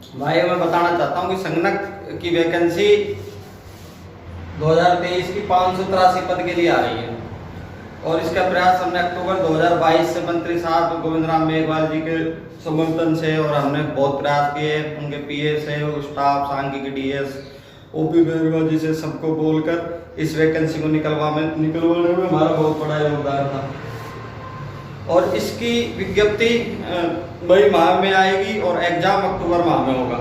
भाई मैं बताना चाहता हूँ कि संगणक की वैकेंसी 2023 की 583 पद के लिए आ रही है और इसका प्रयास हमने अक्टूबर 2022 से मंत्री साहब गोविंद राम मेघवाल जी के समर्थन से और हमने बहुत प्रयास किए, उनके पीए से, स्टाफ, सांख्यिकी, डीएस, ओपी मेघवाल जी से सबको बोलकर इस वैकेंसी को निकलवाने में हमारा बहुत बड़ा योगदान था। और इसकी विज्ञप्ति मई माह में आएगी और एग्जाम अक्टूबर माह में होगा।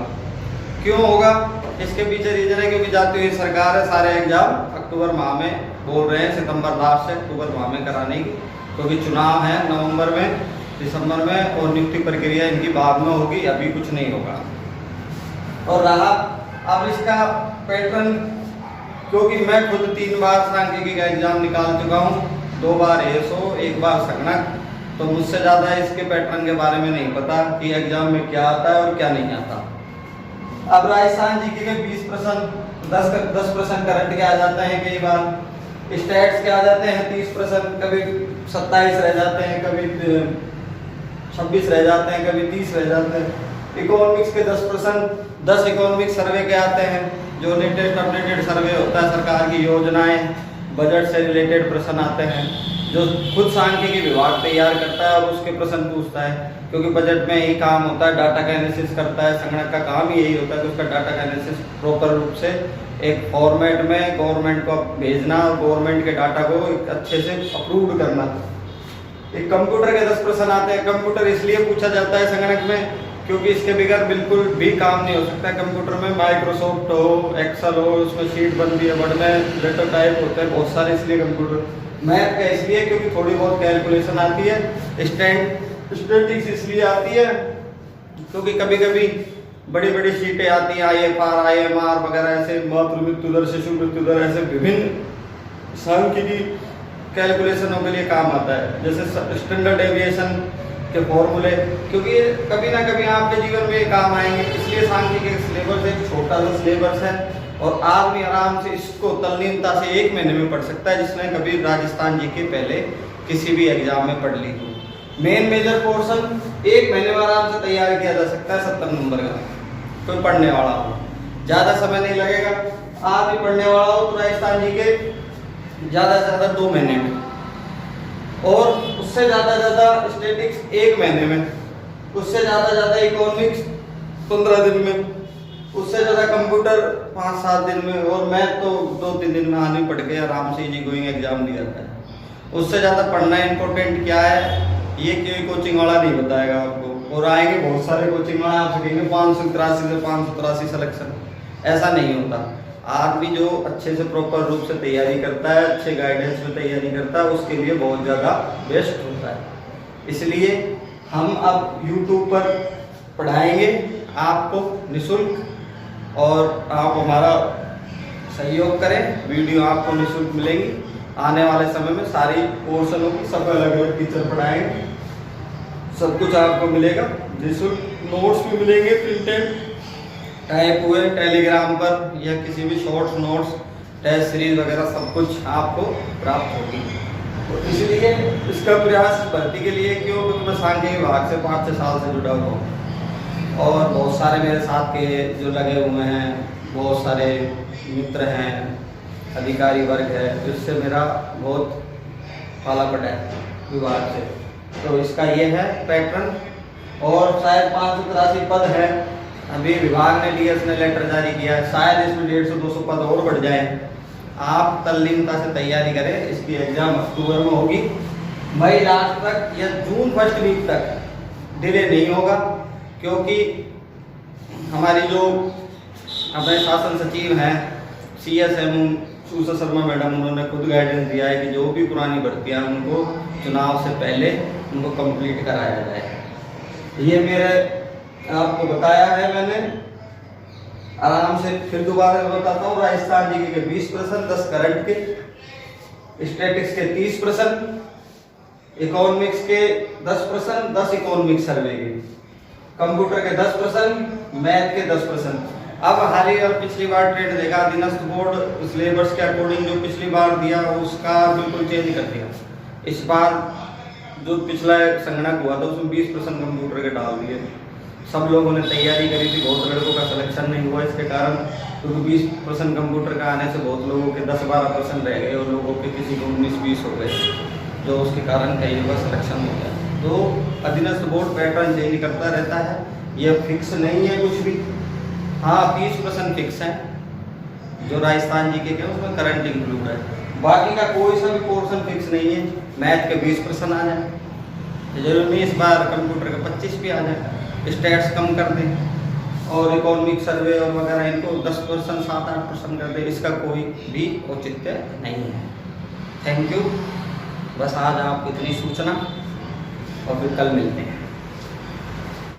क्यों होगा? इसके पीछे रीजन है क्योंकि जाती हुई सरकार है, सारे एग्जाम अक्टूबर माह में बोल रहे हैं, सितंबर लास्ट से अक्टूबर माह में कराने की, क्योंकि चुनाव है नवंबर में, दिसंबर में और नियुक्ति प्रक्रिया इनकी बाद में होगी, अभी कुछ नहीं होगा। और रहा अब इसका पैटर्न, क्योंकि मैं खुद 3 बार सांख्यिकी का एग्जाम निकाल चुका हूँ, 2 बार एएसओ, 1 बार संगणक, तो मुझसे ज़्यादा इसके पैटर्न के बारे में नहीं पता कि एग्जाम में क्या आता है और क्या नहीं आता। अब राजस्थान जीके के 20% 10% करंट के आ जाते हैं, कई बार स्टैट्स के आ जाते हैं 30%, कभी 27 रह जाते हैं, कभी 26 रह जाते हैं, कभी 30 रह जाते हैं। इकोनॉमिक्स के 10%, 10 इकोनॉमिक्स सर्वे के आते हैं, जो लेटेस्ट अपडेटेड सर्वे होता है, सरकार की योजनाएं, बजट से रिलेटेड प्रश्न आते हैं, जो खुद सांख्यिकी विभाग तैयार करता है और उसके प्रश्न पूछता है, क्योंकि बजट में यही काम होता है, डाटा का एनालिसिस करता है। संगणक का काम ही यही होता है कि उसका डाटा का एनालिसिस प्रॉपर रूप से एक फॉर्मेट में गवर्नमेंट को भेजना और गवर्नमेंट के डाटा को एक अच्छे से अप्रूव करना। एक कंप्यूटर के 10 प्रश्न आते हैं। कंप्यूटर इसलिए पूछा जाता है संगणक में क्योंकि इसके बगैर बिल्कुल भी काम नहीं हो सकता। कंप्यूटर में माइक्रोसॉफ्ट हो, एक्सेल हो, उसमें शीट बनती है, वर्ड में लेटर टाइप होते हैं बहुत सारे, इसलिए कंप्यूटर। मैथ का इसलिए क्योंकि थोड़ी बहुत कैलकुलेशन आती है। स्टैटिस्टिक्स इसलिए आती है क्योंकि कभी कभी बड़ी बड़ी शीटें आती हैं, IFR, IMR वगैरह, ऐसे मातृ मृत्यु दर, शिशु मृत्यु दर, ऐसे विभिन्न सांख्यिकी कैलकुलेशनों के लिए काम आता है, जैसे स्टैंडर्ड डेविएशन के फॉर्मूले, क्योंकि कभी ना कभी आपके जीवन में काम आएंगे। इसलिए सांख्यिकी का सिलेबस एक छोटा सा सिलेबस है और आदमी आराम से इसको तल्लीनता से 1 महीने में पढ़ सकता है, जिसने कभी राजस्थान जी के पहले किसी भी एग्जाम में पढ़ ली हो। मेन मेजर पोर्शन 1 महीने में आराम से तैयार किया जा सकता है 70 नंबर का, कोई पढ़ने वाला हो, ज़्यादा समय नहीं लगेगा। आप भी पढ़ने वाला हो तो राजस्थान जी के ज़्यादा से ज़्यादा 2 महीने में, और उससे ज़्यादा स्टैटिस्टिक्स 1 महीने में, उससे ज़्यादा इकोनॉमिक्स 15 दिन में, उससे ज़्यादा कंप्यूटर 5-7 दिन में, और मैथ तो 2-3 दिन में आनी पड़ के आराम से इजी गोइंग एग्जाम दिया जाता है। उससे ज़्यादा पढ़ना इम्पोर्टेंट क्या है ये कोई कोचिंग वाला नहीं बताएगा आपको, और आएंगे बहुत सारे कोचिंग वाला, आप कहेंगे 583 से 583 सिलेक्शन, ऐसा नहीं होता। आदमी जो अच्छे से प्रॉपर रूप से तैयारी करता है, अच्छे गाइडेंस में तैयारी करता है, उसके लिए बहुत ज़्यादा बेस्ट होता है। इसलिए हम अब YouTube पर पढ़ाएंगे आपको निःशुल्क, और आप हमारा सहयोग करें, वीडियो आपको निःशुल्क मिलेंगी। आने वाले समय में सारी पोर्शनों की सब अलग अलग टीचर पढ़ाएंगे, सब कुछ आपको मिलेगा निःशुल्क। नोट्स भी मिलेंगे प्रिंटेड, टाइप हुए टेलीग्राम पर, या किसी भी शॉर्ट्स नोट्स, टेस्ट सीरीज वगैरह सब कुछ आपको प्राप्त होगी। तो इसलिए इसका प्रयास भर्ती के लिए क्यों, क्योंकि मैं सांख्यिकी विभाग से 5-6 साल से जुड़ा हुआ हूँ और बहुत सारे मेरे साथ के जो लगे हुए हैं, बहुत सारे मित्र हैं, अधिकारी वर्ग है, जिससे मेरा बहुत पालापट है विभाग से। तो इसका ये है पैटर्न, और शायद 583 पद है। अभी विभाग ने डीएस ने लेटर जारी किया है, शायद इसमें 150-200 पद और बढ़ जाए। आप तल्लीनता से तैयारी करें, इसकी एग्जाम अक्टूबर में होगी, मई लास्ट तक या जून फर्स्ट वीक तक डिले नहीं होगा, क्योंकि हमारी जो हमारे शासन सचिव हैं CSM उषा शर्मा मैडम, उन्होंने खुद गाइडेंस दिया है कि जो भी पुरानी भर्तियां उनको चुनाव से पहले उनको कंप्लीट कराया जाए। ये मेरे आपको बताया है मैंने, आराम से फिर दोबारा बताता हूँ। राजस्थान जी के 20%, 10 करंट के, स्टैटिस्टिक्स के 30%, इकोनॉमिक्स के 10%, 10 इकोनॉमिक्स सर्वे के, कंप्यूटर के 10%, मैथ के 10%। अब हाल ही और पिछली बार ट्रेड देगा, अधीनस्थ बोर्ड सिलेबस के अकॉर्डिंग जो पिछली बार दिया उसका बिल्कुल चेंज कर दिया। इस बार जो पिछला संगणक हुआ था उसमें 20% कंप्यूटर के डाल दिए, सब लोगों ने तैयारी करी थी, बहुत लड़कों का सिलेक्शन नहीं हुआ इसके कारण, क्योंकि 20% कंप्यूटर का आने से बहुत लोगों के 10-12% रह गए और लोगों के किसी को 19-20 हो गए, जो उसके कारण कई जगह सिलेक्शन हो गया। तो अधीनस्थ बोर्ड पैटर्न चेंज करता रहता है, यह फिक्स नहीं है कुछ भी। हाँ 20% फिक्स है जो राजस्थान जी के उसमें करंट इंक्लूड है, बाकी का कोई सा भी पोर्शन फिक्स नहीं है। मैथ के 20% आ जाए, जरूरी नहीं इस बार कंप्यूटर का 25 भी आ जाए, स्टैट्स कम कर दें और इकोनॉमिक सर्वे और वगैरह इनको 10%, 7-8% कर दें, इसका कोई भी औचित्य नहीं है। थैंक यू, बस आज आपको इतनी सूचना और फिर कल मिलते हैं।